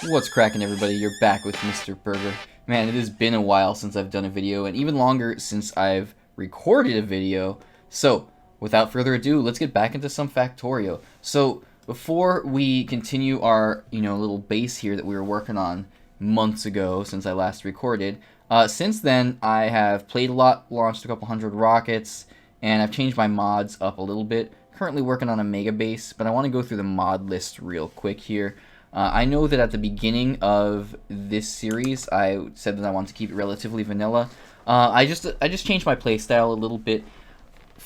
What's cracking, everybody? You're back with Mr. Berger. Man, it has been a while since I've done a video, and even longer since I've recorded a video. So, without further ado, let's get back into some Factorio. So, before we continue our, little base here that we were working on months ago since I last recorded, since then I have played a lot, launched a couple hundred rockets, and I've changed my mods up a little bit. Currently working on a mega base, but I want to go through the mod list real quick here. I know that at the beginning of this series, I said that I want to keep it relatively vanilla. I just changed my playstyle a little bit.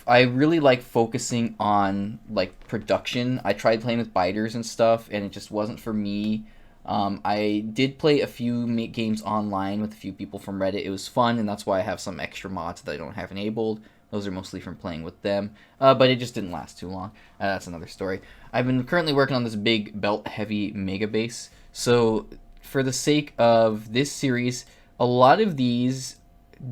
I really like focusing on like production. I tried playing with biters and stuff, and it just wasn't for me. I did play a few games online with a few people from Reddit. It was fun, and that's why I have some extra mods that I don't have enabled. Those are mostly from playing with them, but it just didn't last too long. That's another story. I've been currently working on this big belt-heavy mega base, so for the sake of this series, a lot of these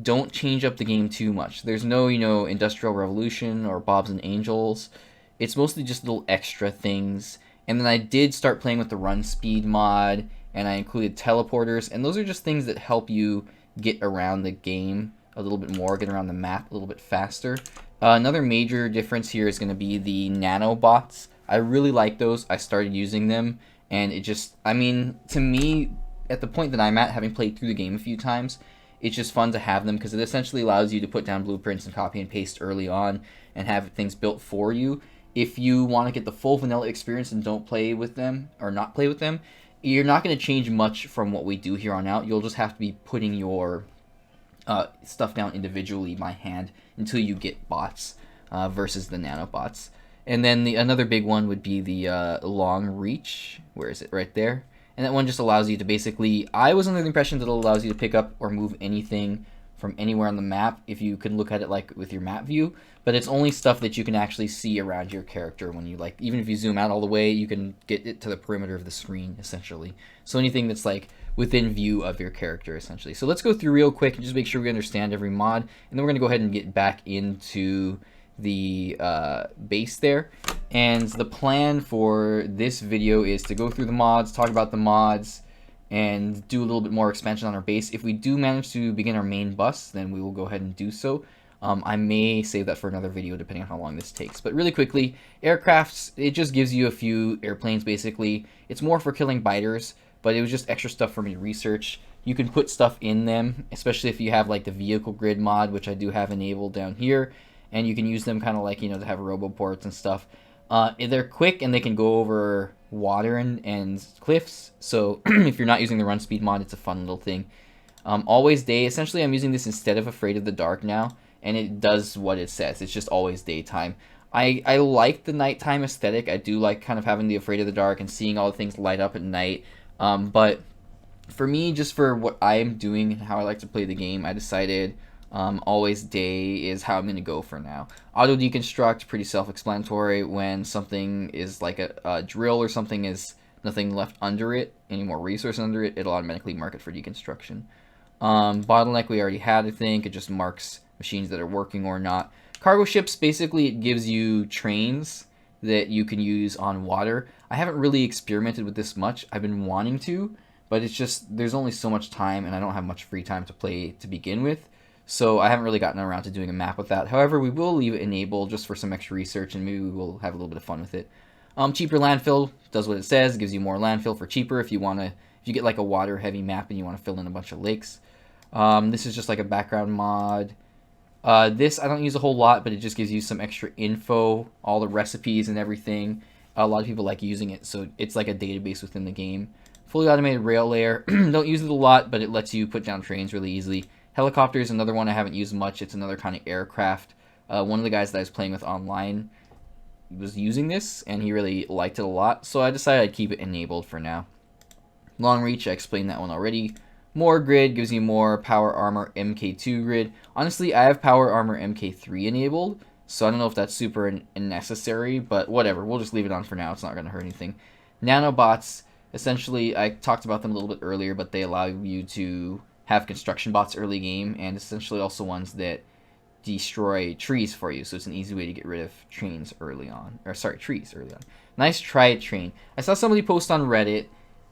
don't change up the game too much. There's no, Industrial Revolution or Bobs and Angels. It's mostly just little extra things. And then I did start playing with the run speed mod, and I included teleporters, and those are just things that help you get around the game a little bit more, get around the map a little bit faster. Another major difference here is going to be the Nanobots. I really like those. I started using them, and it just, to me, at the point that I'm at, having played through the game a few times, it's just fun to have them because it essentially allows you to put down blueprints and copy and paste early on and have things built for you. If you want to get the full vanilla experience and don't play with them, or not play with them, you're not going to change much from what we do here on out. You'll just have to be putting your stuff down individually by hand until you get bots versus the nanobots. And then another big one would be the long reach. Where is it? Right there. And that one just allows you to basically, I was under the impression that it allows you to pick up or move anything from anywhere on the map if you can look at it like with your map view, but it's only stuff that you can actually see around your character when you even if you zoom out all the way, you can get it to the perimeter of the screen essentially. So anything that's like within view of your character essentially. So let's go through real quick and just make sure we understand every mod, and then we're going to go ahead and get back into the base there. And the plan for this video is to go through the mods, talk about the mods, and do a little bit more expansion on our base. If we do manage to begin our main bus, then we will go ahead and do so. I may save that for another video depending on how long this takes. But really quickly, aircrafts, it just gives you a few airplanes basically. It's more for killing biters, but it was just extra stuff for me to research. You can put stuff in them, especially if you have like the vehicle grid mod, which I do have enabled down here. And you can use them kind of like, to have roboports and stuff. They're quick and they can go over water and cliffs. So if you're not using the run speed mod, it's a fun little thing. Always day. Essentially, I'm using this instead of Afraid of the Dark now. And it does what it says. It's just always daytime. I like the nighttime aesthetic. I do like kind of having the Afraid of the Dark and seeing all the things light up at night. But for me, just for what I'm doing and how I like to play the game, I decided always day is how I'm going to go for now. Auto deconstruct, pretty self-explanatory. When something is like a drill or something is nothing left under it, any more resource under it, it'll automatically mark it for deconstruction. Bottleneck we already had, I think. It just marks machines that are working or not. Cargo ships, basically it gives you trains that you can use on water. I haven't really experimented with this much. I've been wanting to, but it's just there's only so much time and I don't have much free time to play to begin with. So I haven't really gotten around to doing a map with that. However, we will leave it enabled just for some extra research, and maybe we will have a little bit of fun with it. Cheaper landfill does what it says. It gives you more landfill for cheaper if you get like a water heavy map and you want to fill in a bunch of lakes. This is just like a background mod. This I don't use a whole lot, but it just gives you some extra info, all the recipes and everything. A lot of people like using it, so it's like a database within the game. Fully automated rail layer. Don't use it a lot, but it lets you put down trains really easily. Helicopter is another one I haven't used much. It's another kind of aircraft. One of the guys that I was playing with online was using this, and he really liked it a lot, so I decided I'd keep it enabled for now. Long reach, I explained that one already. More grid gives you more power armor MK2 grid. Honestly, I have power armor MK3 enabled, so I don't know if that's super necessary, but whatever. We'll just leave it on for now. It's not going to hurt anything. Nanobots, essentially, I talked about them a little bit earlier, but they allow you to have construction bots early game, and essentially also ones that destroy trees for you, so it's an easy way to get rid of trees early on. Nice try it, train. I saw somebody post on Reddit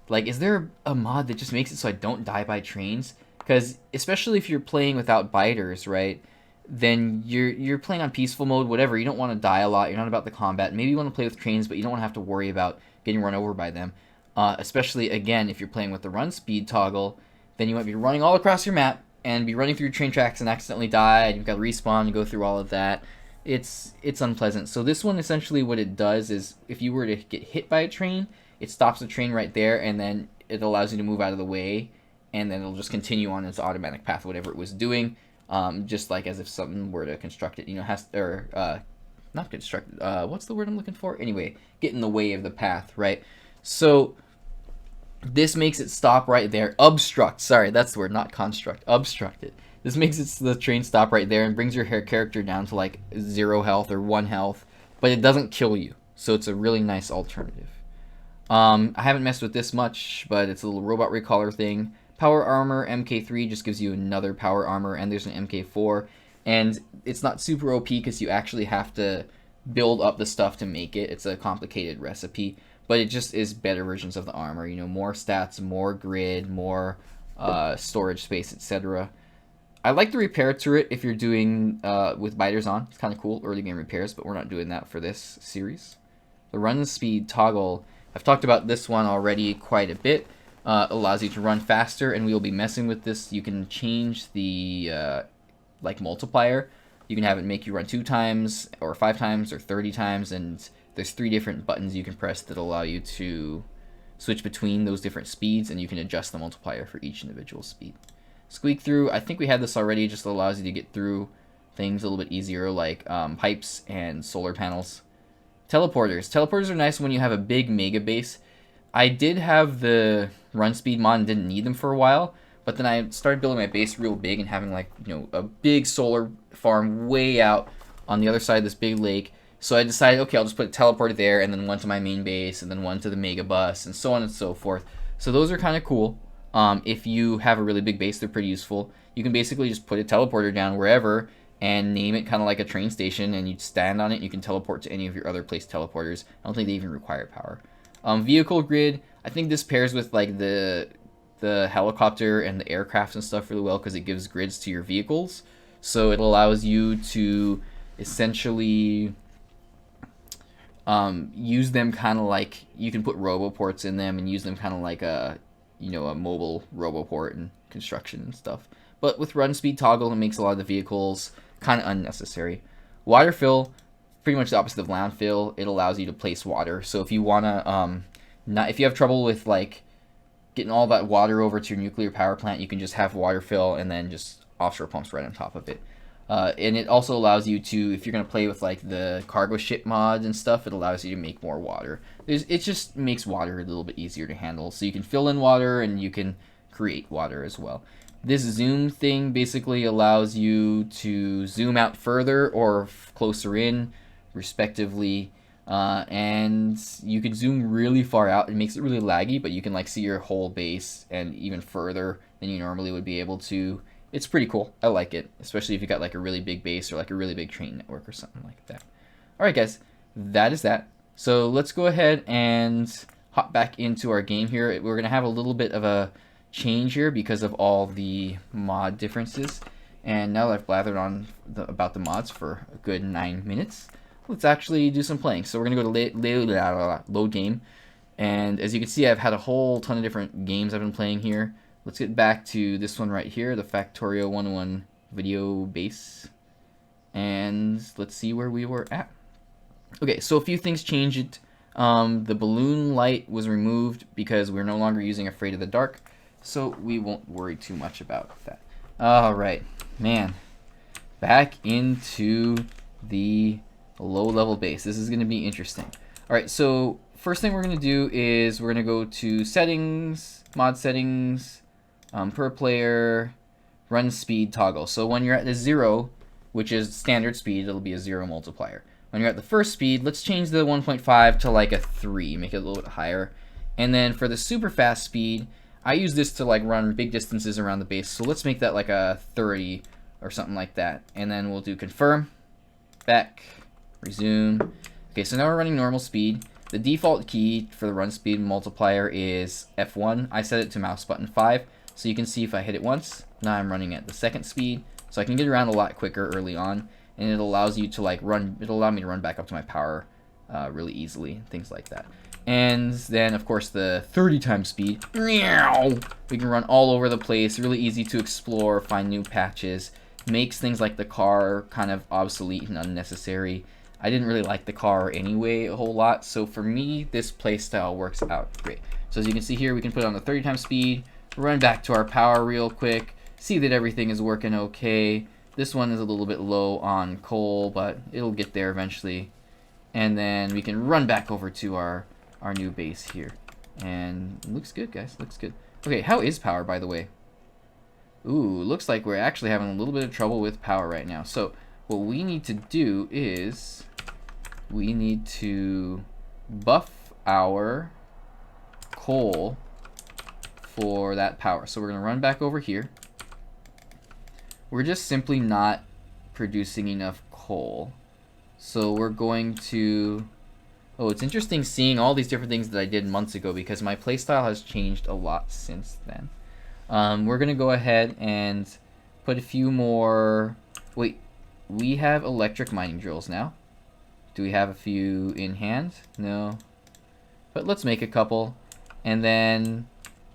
Like, is there a mod that just makes it so I don't die by trains? Because especially if you're playing without biters, right? Then you're playing on peaceful mode, whatever. You don't want to die a lot. You're not about the combat. Maybe you want to play with trains, but you don't want to have to worry about getting run over by them. Especially, again, if you're playing with the run speed toggle, then you might be running all across your map and be running through train tracks and accidentally die. And you've got to respawn and go through all of that. It's unpleasant. So this one, essentially what it does is if you were to get hit by a train, it stops the train right there, and then it allows you to move out of the way, and then it'll just continue on its automatic path, whatever it was doing, just like as if something were to construct it, not construct, what's the word I'm looking for? Anyway, get in the way of the path, right? So this makes it stop right there. Obstruct, sorry, that's the word, not construct, obstruct it. This makes the train stop right there and brings your character down to like 0 health or 1 health, but it doesn't kill you, so it's a really nice alternative. I haven't messed with this much, but it's a little robot recaller thing. Power armor, MK3 just gives you another power armor, and there's an MK4. And it's not super OP because you actually have to build up the stuff to make it. It's a complicated recipe, but it just is better versions of the armor. You know, more stats, more grid, more storage space, etc. I like the repair turret if you're doing with biters on. It's kind of cool, early game repairs, but we're not doing that for this series. The run speed toggle, I've talked about this one already quite a bit. Allows you to run faster, and we will be messing with this. You can change the like multiplier. You can have it make you run 2 times, or 5 times, or 30 times, and there's 3 different buttons you can press that allow you to switch between those different speeds, and you can adjust the multiplier for each individual speed. Squeak through, I think we had this already, just allows you to get through things a little bit easier, like pipes and solar panels. Teleporters. Teleporters are nice when you have a big mega base. I did have the run speed mod and didn't need them for a while, but then I started building my base real big and having, like, you know, a big solar farm way out on the other side of this big lake. So I decided, okay, I'll just put a teleporter there, and then one to my main base, and then one to the mega bus, and so on and so forth. So those are kind of cool. If you have a really big base, they're pretty useful. You can basically just put a teleporter down wherever and name it kind of like a train station, and you stand on it, and you can teleport to any of your other placed teleporters. I don't think they even require power. Vehicle grid, I think this pairs with like the helicopter and the aircraft and stuff really well because it gives grids to your vehicles. So it allows you to essentially use them kind of like, you can put roboports in them and use them kind of like a, you know, a mobile roboport and construction and stuff. But with run speed toggle, it makes a lot of the vehicles kind of unnecessary. Water fill, pretty much the opposite of landfill. It allows you to place water. So if you wanna, if you have trouble with like getting all that water over to your nuclear power plant, you can just have water fill and then just offshore pumps right on top of it. And it also allows you to, if you're gonna play with like the cargo ship mods and stuff, it allows you to make more water. It just makes water a little bit easier to handle. So you can fill in water and you can create water as well. This zoom thing basically allows you to zoom out further or closer in, respectively, and you can zoom really far out. It makes it really laggy, but you can like see your whole base and even further than you normally would be able to. It's pretty cool. I like it, especially if you got like a really big base or like a really big train network or something like that. All right, guys, that is that. So let's go ahead and hop back into our game here. We're gonna have a little bit of a change here because of all the mod differences. And now that I've blathered on about the mods for a good 9 minutes, let's actually do some playing. So we're gonna go to load game, and as you can see, I've had a whole ton of different games I've been playing here. Let's get back to this one right here, the Factorio 101 video base, and let's see where we were at. Okay, so a few things changed. The balloon light was removed because we're no longer using Afraid of the Dark, so we won't worry too much about that. Alright, man, back into the low-level base. This is going to be interesting. Alright, so first thing we're going to do is we're going to go to settings, mod settings, per player, run speed toggle. So when you're at the 0, which is standard speed, it'll be a 0 multiplier. When you're at the first speed, let's change the 1.5 to like a 3, make it a little bit higher. And then for the super fast speed, I use this to like run big distances around the base, so let's make that like a 30 or something like that. And then we'll do confirm, back, resume. Okay, so now we're running normal speed. The default key for the run speed multiplier is F1. I set it to mouse button 5, so you can see if I hit it once, now I'm running at the second speed, so I can get around a lot quicker early on, and it allows you to like run. It'll allow me to run back up to my power really easily, things like that. And then of course the 30 times speed. We can run all over the place. Really easy to explore, find new patches. Makes things like the car kind of obsolete and unnecessary. I didn't really like the car anyway a whole lot, so for me this playstyle works out great. So as you can see here, we can put on the 30 times speed, run back to our power real quick, see that everything is working okay. This one is a little bit low on coal, but it'll get there eventually. And then we can run back over to our new base here. And it looks good, guys, looks good. Okay, how is power, by the way? Ooh, looks like we're actually having a little bit of trouble with power right now. So what we need to do is we need to buff our coal for that power. So we're going to run back over here. We're just simply not producing enough coal. So we're going to... Oh, it's interesting seeing all these different things that I did months ago because my playstyle has changed a lot since then. We're going to go ahead and put a few more... Wait, we have electric mining drills now. Do we have a few in hand? No. But let's make a couple. And then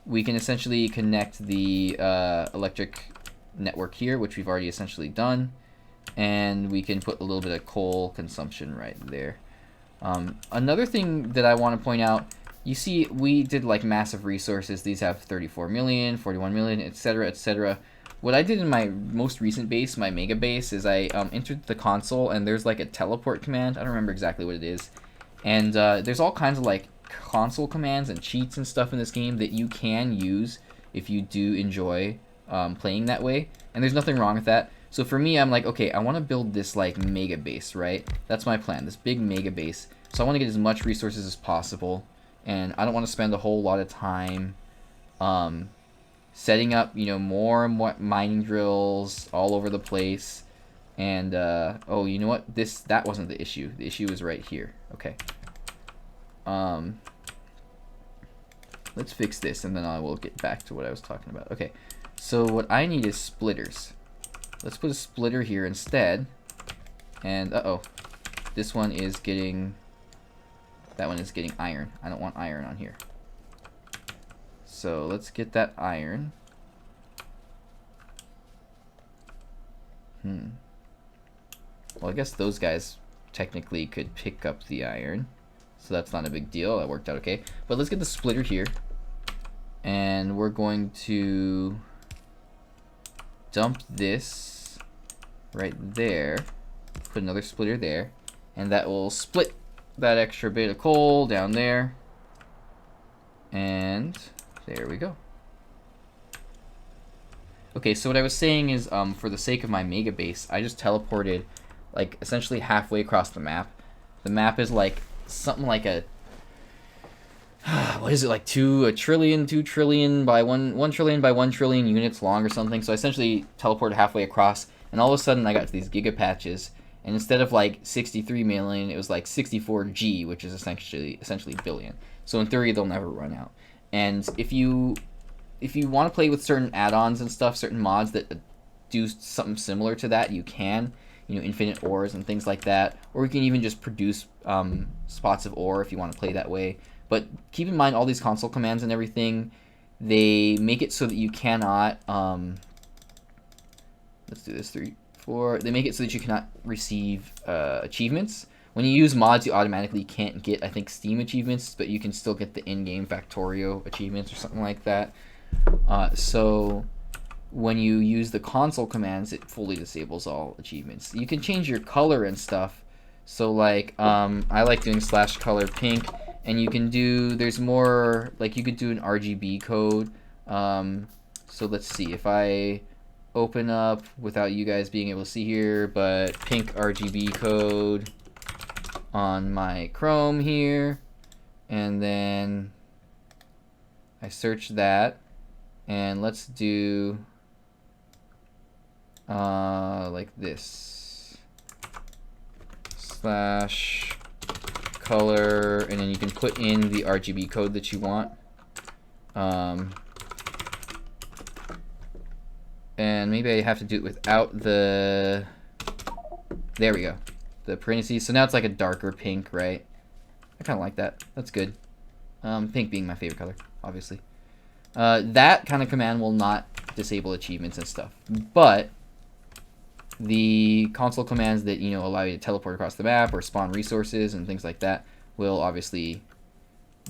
we can essentially connect the electric network here, which we've already essentially done. And we can put a little bit of coal consumption right there. Another thing that I want to point out, you see we did like massive resources. These have 34 million, 41 million, etc., etc. What I did in my most recent base, my mega base, is I entered the console and there's like a teleport command. I don't remember exactly what it is. And there's all kinds of like console commands and cheats and stuff in this game that you can use if you do enjoy playing that way. And there's nothing wrong with that. So for me, I'm like, okay, I want to build this like mega base, right? That's my plan, this big mega base. So I want to get as much resources as possible. And I don't want to spend a whole lot of time setting up, you know, more and more mining drills all over the place. And oh, you know what? That wasn't the issue. The issue is right here. Okay. Let's fix this, and then I will get back to what I was talking about. Okay. So what I need is splitters. Let's put a splitter here instead. And uh-oh, this one is getting. That one is getting iron. I don't want iron on here. So let's get that iron. Well, I guess those guys technically could pick up the iron. So that's not a big deal. That worked out okay. But let's get the splitter here. And we're going to dump this right there. Put another splitter there. And that will split that extra bit of coal down there. And there we go. Okay, so what I was saying is, for the sake of my mega base, I just teleported, like, essentially halfway across the map. The map is, like, something like a... what is it, like 2 trillion by 1 trillion by 1 trillion units long or something. So I essentially teleported halfway across, and all of a sudden I got to these giga patches. And instead of, like, 63 million, it was, like, 64G, which is essentially billion. So in theory, they'll never run out. And if you want to play with certain add-ons and stuff, certain mods that do something similar to that, you can, you know, infinite ores and things like that, or you can even just produce spots of ore if you want to play that way. But keep in mind all these console commands and everything, they make it so that you cannot, let's do this, 3, 4, they make it so that you cannot receive achievements. When you use mods, you automatically can't get, I think, Steam achievements, but you can still get the in-game Factorio achievements or something like that. So when you use the console commands, it fully disables all achievements. You can change your color and stuff. So like, I like doing /color pink, and you can do, there's more, like you could do an RGB code. So let's see, if I open up without you guys being able to see here, but pink RGB code on my Chrome here, and then I search that, and let's do like this /color color, and then you can put in the RGB code that you want. And maybe I have to do it without the, there we go, the parentheses. So now it's like a darker pink, right? I kind of like that. That's good. Pink being my favorite color, obviously. That kind of command will not disable achievements and stuff, but the console commands that, you know, allow you to teleport across the map or spawn resources and things like that will obviously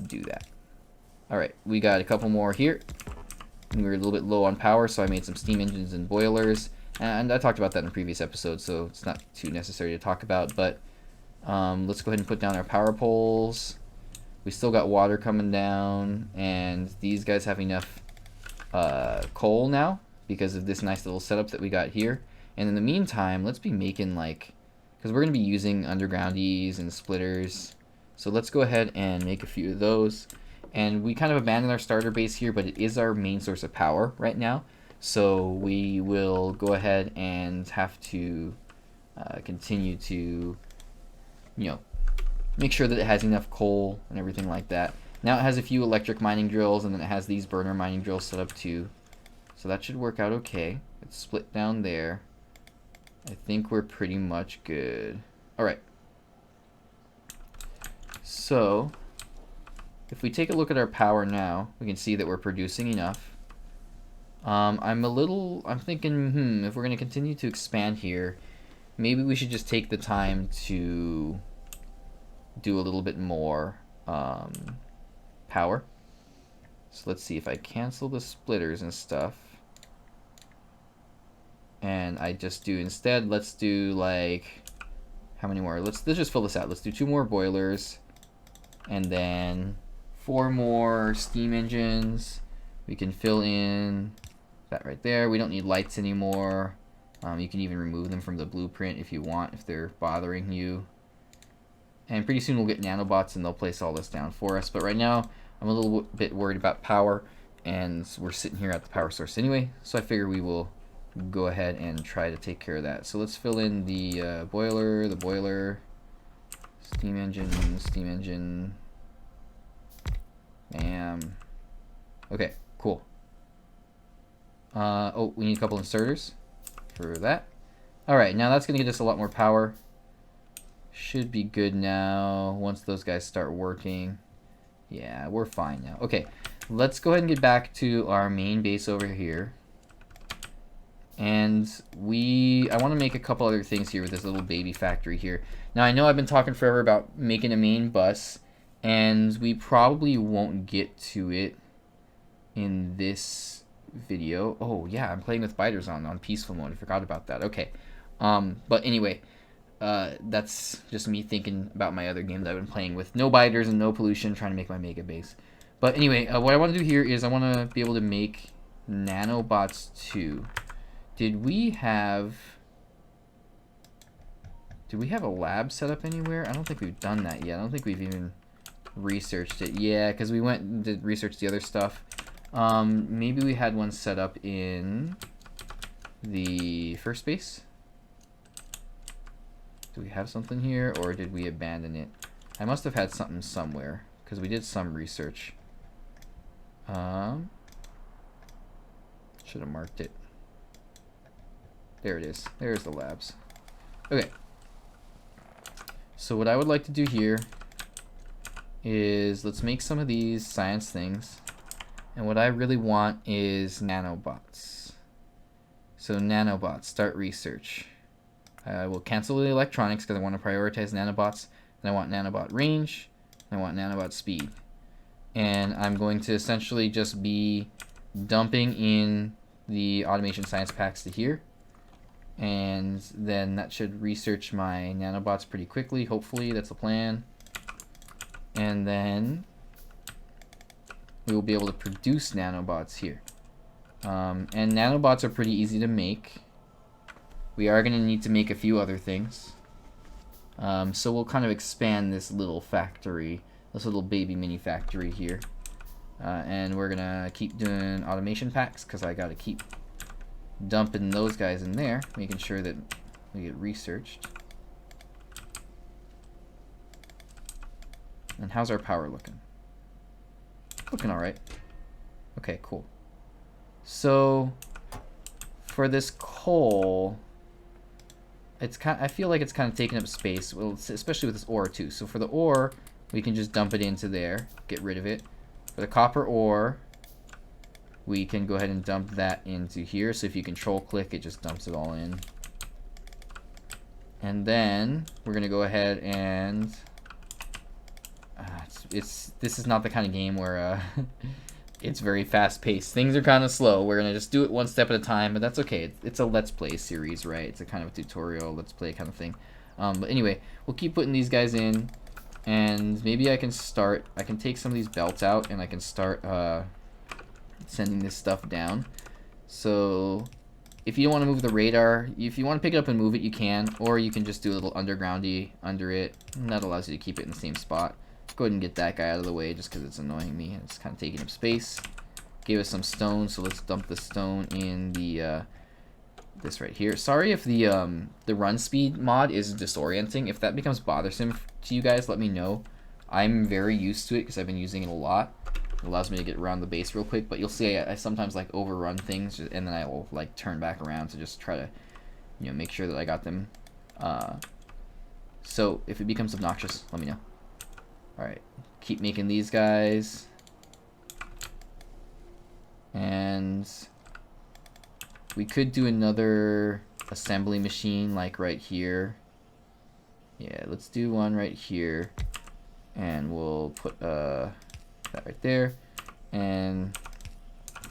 do that. Alright, we got a couple more here. We were a little bit low on power, so I made some steam engines and boilers. And I talked about that in previous episodes, so it's not too necessary to talk about. But let's go ahead and put down our power poles. We still got water coming down, and these guys have enough coal now because of this nice little setup that we got here. And in the meantime, let's be making, like, because we're going to be using undergroundies and splitters. So let's go ahead and make a few of those. And we kind of abandoned our starter base here, but it is our main source of power right now. So we will go ahead and have to continue to, you know, make sure that it has enough coal and everything like that. Now it has a few electric mining drills, and then it has these burner mining drills set up too. So that should work out okay. It's split down there. I think we're pretty much good. Alright. So, if we take a look at our power now, we can see that we're producing enough. I'm thinking, if we're going to continue to expand here, maybe we should just take the time to do a little bit more power. So let's see if I cancel the splitters and stuff. And I just do instead, let's do like, how many more? Let's just fill this out. Let's do 2 more boilers, and then 4 more steam engines. We can fill in that right there. We don't need lights anymore. You can even remove them from the blueprint if you want, if they're bothering you. And pretty soon we'll get nanobots and they'll place all this down for us. But right now I'm a little bit worried about power, and we're sitting here at the power source anyway, so I figure we will go ahead and try to take care of that. So let's fill in the boiler, steam engine, bam. Okay, cool. Oh, we need a couple inserters for that. Alright, now that's going to get us a lot more power. Should be good now once those guys start working. Yeah, we're fine now. Okay, let's go ahead and get back to our main base over here. And I want to make a couple other things here with this little baby factory here. Now, I know I've been talking forever about making a main bus, and we probably won't get to it in this video. Oh, yeah, I'm playing with biters on peaceful mode. I forgot about that. Okay. But anyway, that's just me thinking about my other game that I've been playing with no biters and no pollution, trying to make my mega base. But anyway, what I want to do here is I want to be able to make nanobots 2. Did we have a lab set up anywhere? I don't think we've done that yet. I don't think we've even researched it. Yeah, because we went and did research the other stuff. Maybe we had one set up in the first base. Do we have something here, or did we abandon it? I must have had something somewhere, because we did some research. Should have marked it. There it is. There's the labs. Okay. So what I would like to do here is let's make some of these science things. And what I really want is nanobots. So nanobots, start research. I will cancel the electronics because I want to prioritize nanobots. And I want nanobot range. And I want nanobot speed. And I'm going to essentially just be dumping in the automation science packs to here. And then that should research my nanobots pretty quickly. Hopefully, that's the plan. And then we will be able to produce nanobots here. And nanobots are pretty easy to make. We are going to need to make a few other things. So we'll kind of expand this little factory, this little baby mini factory here. And we're going to keep doing automation packs because I got to keep dumping those guys in there, making sure that we get researched. And how's our power looking? Looking all right. Okay, cool. So for this coal, I feel like it's kind of taking up space, well, especially with this ore too. So for the ore, we can just dump it into there, get rid of it. For the copper ore, we can go ahead and dump that into here. So if you control click, it just dumps it all in. And then we're gonna go ahead and this is not the kind of game where it's very fast paced. Things are kind of slow. We're gonna just do it one step at a time, but that's okay. It's a let's play series, right? It's a kind of a tutorial, let's play kind of thing. But anyway, we'll keep putting these guys in, and maybe I can take some of these belts out, and I can start sending this stuff down. So if you don't want to move the radar, if you want to pick it up and move it, you can, or you can just do a little undergroundy under it, and that allows you to keep it in the same spot. Go ahead and get that guy out of the way just because it's annoying me and it's kind of taking up space. Gave us some stone, so let's dump the stone in the this right here. Sorry if the run speed mod is disorienting. If that becomes bothersome to you guys, let me know. I'm very used to it because I've been using it a lot. It allows me to get around the base real quick, but you'll see I sometimes like overrun things, and then I will like turn back around to just try to, you know, make sure that I got them. So if it becomes obnoxious, let me know. Alright, keep making these guys. And we could do another assembly machine like right here. Yeah, let's do one right here. And we'll put that right there. And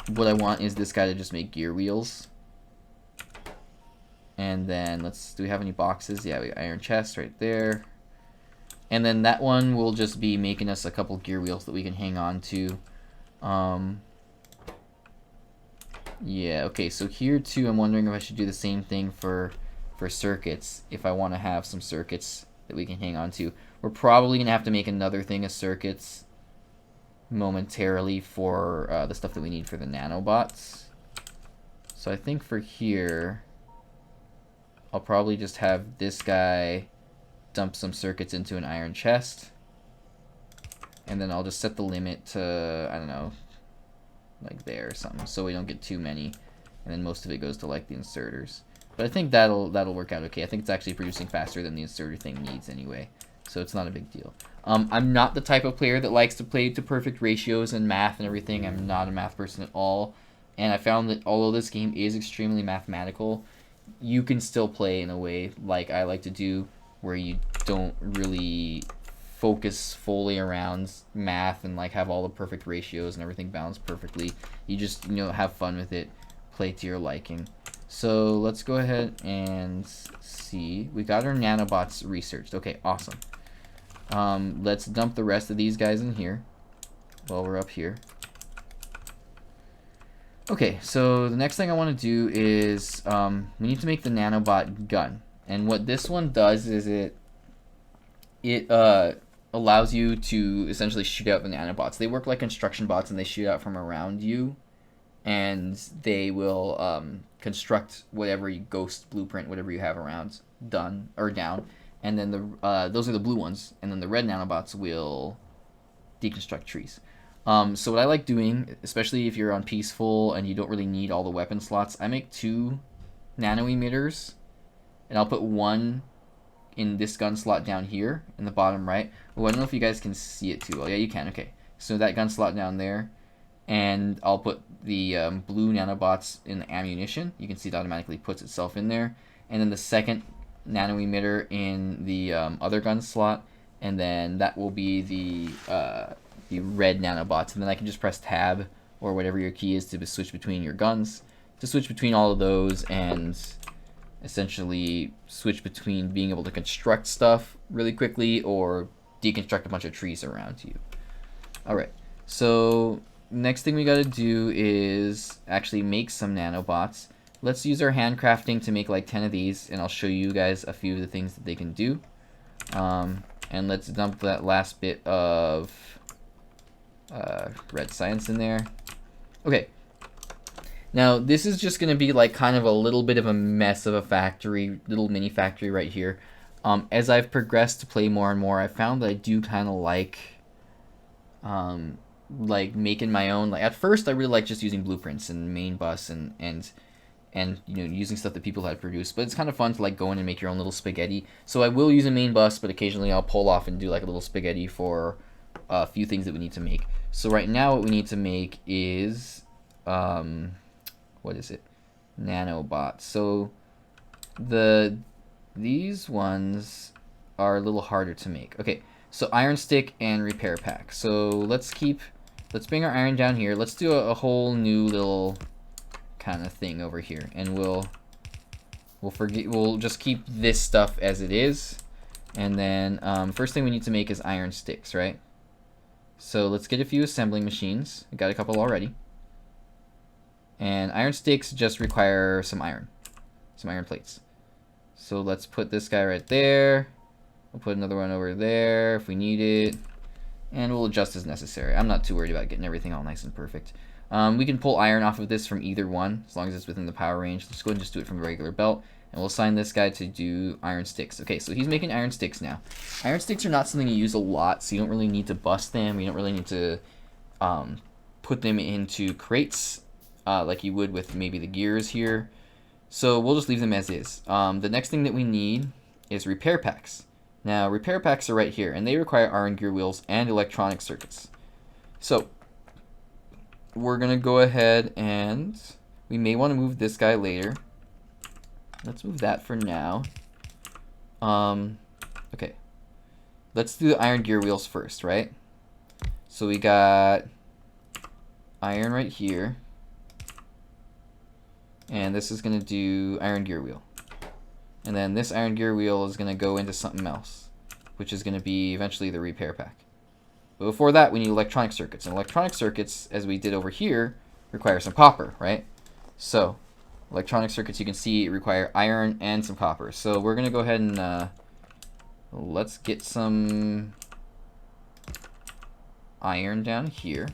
what I want is this guy to just make gear wheels. And then do we have any boxes? Yeah, we iron chest right there. And then that one will just be making us a couple gear wheels that we can hang on to. Yeah, okay, so here too, I'm wondering if I should do the same thing for circuits, if I want to have some circuits that we can hang on to. We're probably going to have to make another thing of circuits momentarily for the stuff that we need for the nanobots. So I think for here, I'll probably just have this guy dump some circuits into an iron chest, and then I'll just set the limit to, I don't know, like there or something, so we don't get too many, and then most of it goes to like the inserters. But I think that'll work out okay. I think it's actually producing faster than the inserter thing needs anyway, so it's not a big deal. I'm not the type of player that likes to play to perfect ratios and math and everything. I'm not a math person at all, and I found that although this game is extremely mathematical, you can still play in a way like I like to do, where you don't really focus fully around math and like have all the perfect ratios and everything balanced perfectly. You just, you know, have fun with it, play to your liking. So let's go ahead and see. We got our nanobots researched. Okay, awesome. Let's dump the rest of these guys in here while we're up here. Okay, so the next thing I want to do is we need to make the Nanobot Gun. And what this one does is it allows you to essentially shoot out the nanobots. They work like construction bots, and they shoot out from around you, and they will construct whatever ghost blueprint, whatever you have around, done or down. And then those are the blue ones, and then the red nanobots will deconstruct trees. So what I like doing, especially if you're on peaceful and you don't really need all the weapon slots, I make 2 nano emitters. And I'll put one in this gun slot down here in the bottom right. Oh, I don't know if you guys can see it too well. Yeah, you can. Okay. So that gun slot down there. And I'll put the blue nanobots in the ammunition. You can see it automatically puts itself in there. And then the second nano emitter in the other gun slot. And then that will be the red nanobots. And then I can just press tab or whatever your key is to switch between your guns. To switch between all of those and essentially switch between being able to construct stuff really quickly or deconstruct a bunch of trees around you. Alright, so next thing we gotta do is actually make some nanobots. Let's use our handcrafting to make like 10 of these, and I'll show you guys a few of the things that they can do. And let's dump that last bit of red science in there. Okay. Now, this is just going to be like kind of a little bit of a mess of a factory, little mini factory right here. As I've progressed to play more and more, I found that I do kind of like like making my own. Like at first, I really like just using blueprints and main bus and you know, using stuff that people had produced. But it's kind of fun to like go in and make your own little spaghetti. So I will use a main bus, but occasionally I'll pull off and do like a little spaghetti for a few things that we need to make. So right now what we need to make is what is it? Nanobots. So these ones are a little harder to make. Okay, so iron stick and repair pack. So let's bring our iron down here. Let's do a whole new little kind of thing over here, and we'll just keep this stuff as it is. And then first thing we need to make is iron sticks, right? So let's get a few assembling machines. I got a couple already. And iron sticks just require some iron plates. So let's put this guy right there. We'll put another one over there if we need it. And we'll adjust as necessary. I'm not too worried about getting everything all nice and perfect. We can pull iron off of this from either one, as long as it's within the power range. Let's go ahead and just do it from a regular belt. And we'll assign this guy to do iron sticks. Okay, so he's making iron sticks now. Iron sticks are not something you use a lot, so you don't really need to bust them. You don't really need to put them into crates like you would with maybe the gears here. So we'll just leave them as is. The next thing that we need is repair packs. Now, repair packs are right here, and they require iron gear wheels and electronic circuits. So we're going to go ahead and we may want to move this guy later. Let's move that for now. Okay. Let's do the iron gear wheels first, right? So we got iron right here. And this is going to do iron gear wheel. And then this iron gear wheel is going to go into something else, which is going to be eventually the repair pack. But before that, we need electronic circuits. And electronic circuits, as we did over here, require some copper, right? So electronic circuits, you can see, require iron and some copper. So we're going to go ahead and let's get some iron down here.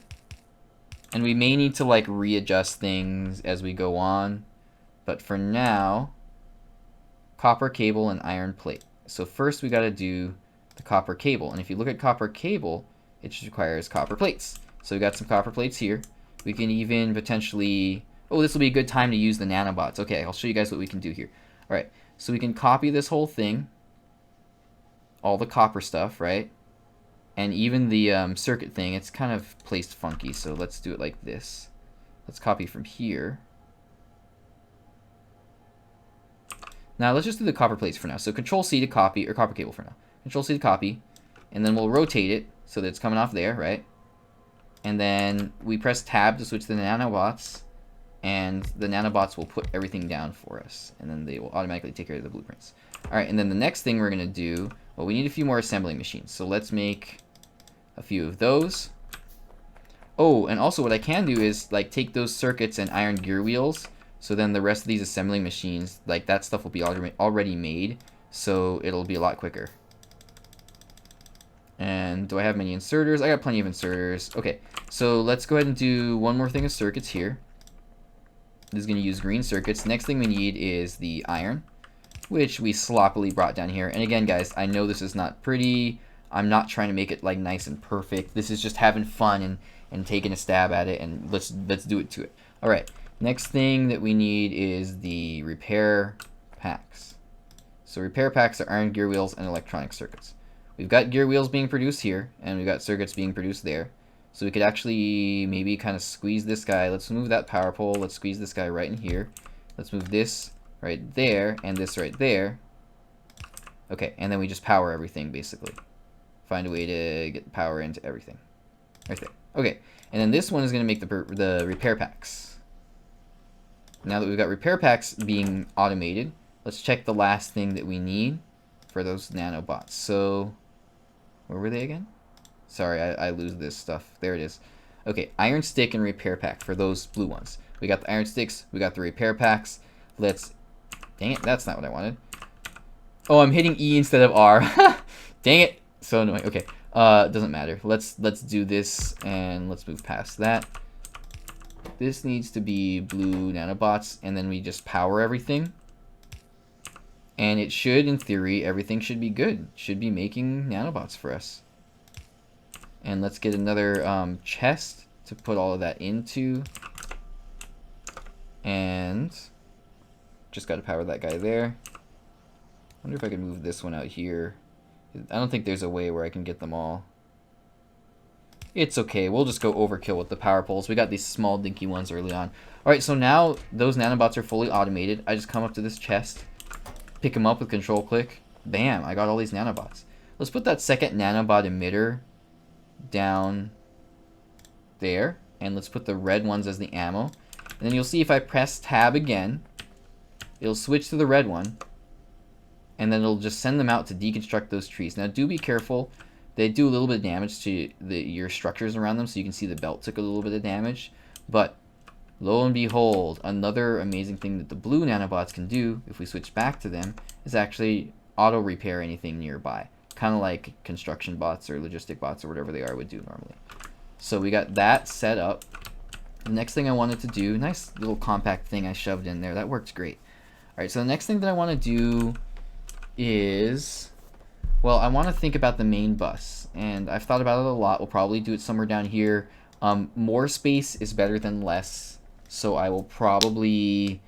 And we may need to like readjust things as we go on. But for now, copper cable and iron plate. So first we got to do the copper cable. And if you look at copper cable, it just requires copper plates. So we got some copper plates here. We can even potentially... Oh, this will be a good time to use the nanobots. Okay, I'll show you guys what we can do here. All right, so we can copy this whole thing. All the copper stuff, right? And even the circuit thing, it's kind of placed funky. So let's do it like this. Let's copy from here. Now let's just do the copper plates for now. So Control-C to copy, or copper cable for now. Control-C to copy, and then we'll rotate it so that it's coming off there, right? And then we press Tab to switch to the nanobots, and the nanobots will put everything down for us, and then they will automatically take care of the blueprints. All right, and then the next thing we're gonna do, well, we need a few more assembling machines. So let's make a few of those. Oh, and also what I can do is like take those circuits and iron gear wheels. So then the rest of these assembling machines, like that stuff will be already made, so it'll be a lot quicker. And do I have many inserters? I got plenty of inserters. Okay, so let's go ahead and do one more thing of circuits here. This is going to use green circuits. Next thing we need is the iron, which we sloppily brought down here. And again, guys, I know this is not pretty. I'm not trying to make it like nice and perfect. This is just having fun and taking a stab at it, and let's do it to it. All right. Next thing that we need is the repair packs. So repair packs are iron gear wheels and electronic circuits. We've got gear wheels being produced here, and we've got circuits being produced there. So we could actually maybe kind of squeeze this guy. Let's move that power pole. Let's squeeze this guy right in here. Let's move this right there and this right there. Okay, and then we just power everything basically. Find a way to get power into everything. Right there. Okay, and then this one is going to make the repair packs. Now that we've got repair packs being automated, let's check the last thing that we need for those nanobots. So, where were they again? Sorry, I lose this stuff. There it is. Okay, iron stick and repair pack for those blue ones. We got the iron sticks, we got the repair packs. Let's... Dang it, that's not what I wanted. Oh, I'm hitting E instead of R. Dang it, so annoying. Okay, doesn't matter. Let's do this, and let's move past that. This needs to be blue nanobots, and then we just power everything. And it should, in theory, everything should be good. Should be making nanobots for us. And let's get another chest to put all of that into. And just got to power that guy there. Wonder if I could move this one out here. I don't think there's a way where I can get them all. It's okay. We'll just go overkill with the power poles. We got these small dinky ones early on. Alright, so now those nanobots are fully automated. I just come up to this chest, pick them up with control click. Bam, I got all these nanobots. Let's put that second nanobot emitter down there. And let's put the red ones as the ammo. And then you'll see if I press tab again, it'll switch to the red one. And then it'll just send them out to deconstruct those trees. Now do be careful. They do a little bit of damage to your structures around them. So you can see the belt took a little bit of damage. But lo and behold, another amazing thing that the blue nanobots can do, if we switch back to them, is actually auto repair anything nearby. Kind of like construction bots or logistic bots or whatever they are would do normally. So we got that set up. The next thing I wanted to do, nice little compact thing I shoved in there. That worked great. Alright, so the next thing that I want to do is, well, I want to think about the main bus. And I've thought about it a lot. We'll probably do it somewhere down here. More space is better than less. So I will probably,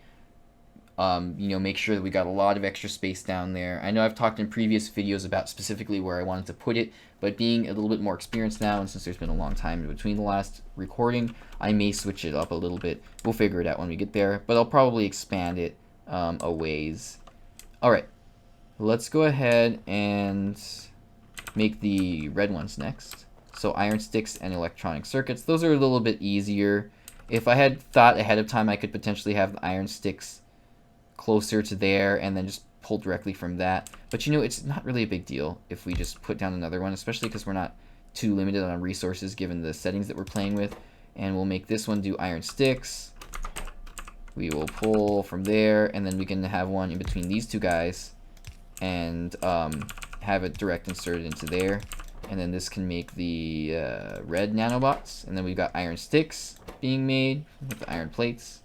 make sure that we got a lot of extra space down there. I know I've talked in previous videos about specifically where I wanted to put it, but being a little bit more experienced now, and since there's been a long time in between the last recording, I may switch it up a little bit. We'll figure it out when we get there, but I'll probably expand it a ways. Alright, let's go ahead and make the red ones next. So iron sticks and electronic circuits, those are a little bit easier. If I had thought ahead of time, I could potentially have the iron sticks closer to there and then just pull directly from that. But it's not really a big deal if we just put down another one, especially because we're not too limited on resources given the settings that we're playing with. And we'll make this one do iron sticks. We will pull from there, and then we can have one in between these two guys and have it direct inserted into there. And then this can make the red nanobots. And then we've got iron sticks being made with the iron plates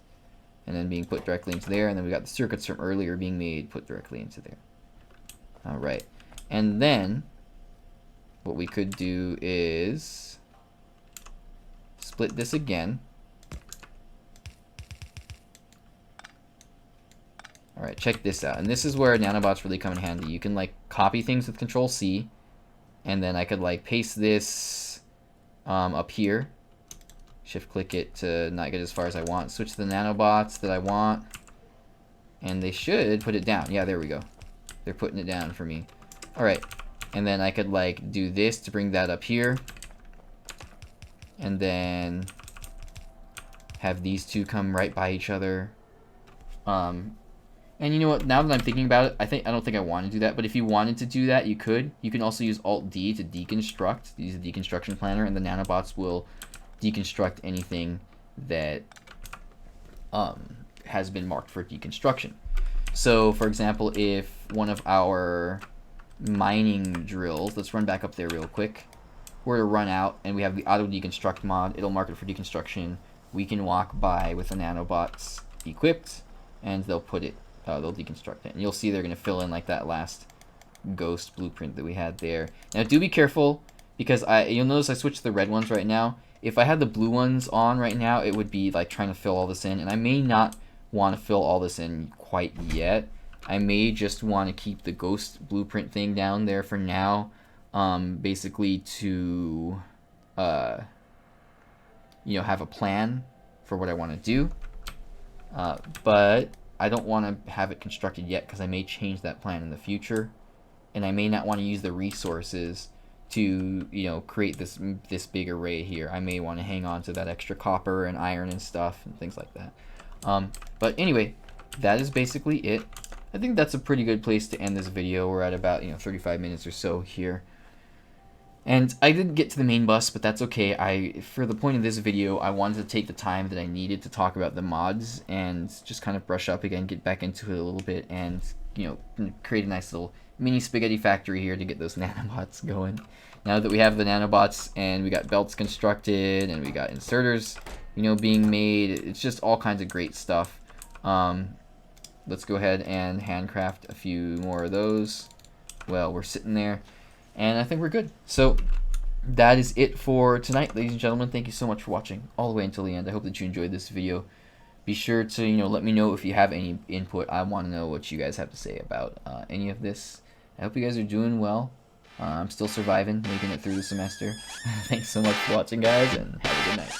and then being put directly into there. And then we got the circuits from earlier being made, put directly into there. Alright. And then what we could do is split this again. Alright, check this out. And this is where nanobots really come in handy. You can like copy things with Control C. And then I could like paste this up here. Shift click it to not get as far as I want. Switch to the nanobots that I want. And they should put it down. Yeah, there we go. They're putting it down for me. Alright. And then I could like do this to bring that up here. And then have these two come right by each other. And you know what, now that I'm thinking about it, I don't think I want to do that, but if you wanted to do that, you could. You can also use Alt-D to deconstruct, use the deconstruction planner, and the nanobots will deconstruct anything that has been marked for deconstruction. So, for example, if one of our mining drills, let's run back up there real quick, were to run out, and we have the auto deconstruct mod, it'll mark it for deconstruction. We can walk by with the nanobots equipped, and they'll put it. They'll deconstruct it. And you'll see they're going to fill in like that last ghost blueprint that we had there. Now do be careful, because you'll notice I switched to the red ones right now. If I had the blue ones on right now, it would be like trying to fill all this in. And I may not want to fill all this in quite yet. I may just want to keep the ghost blueprint thing down there for now. Basically to, have a plan for what I want to do. But I don't want to have it constructed yet because I may change that plan in the future, and I may not want to use the resources to create this big array here. I may want to hang on to that extra copper and iron and stuff and things like that. But anyway, that is basically it. I think that's a pretty good place to end this video. We're at about 35 minutes or so here. And I didn't get to the main bus, but that's okay. For the point of this video, I wanted to take the time that I needed to talk about the mods and just kind of brush up again, get back into it a little bit, and create a nice little mini spaghetti factory here to get those nanobots going. Now that we have the nanobots and we got belts constructed and we got inserters, being made, it's just all kinds of great stuff. Let's go ahead and handcraft a few more of those while we're sitting there. And I think we're good. So that is it for tonight, ladies and gentlemen. Thank you so much for watching all the way until the end. I hope that you enjoyed this video. Be sure to, let me know if you have any input. I want to know what you guys have to say about any of this. I hope you guys are doing well. I'm still surviving, making it through the semester. Thanks so much for watching, guys, and have a good night.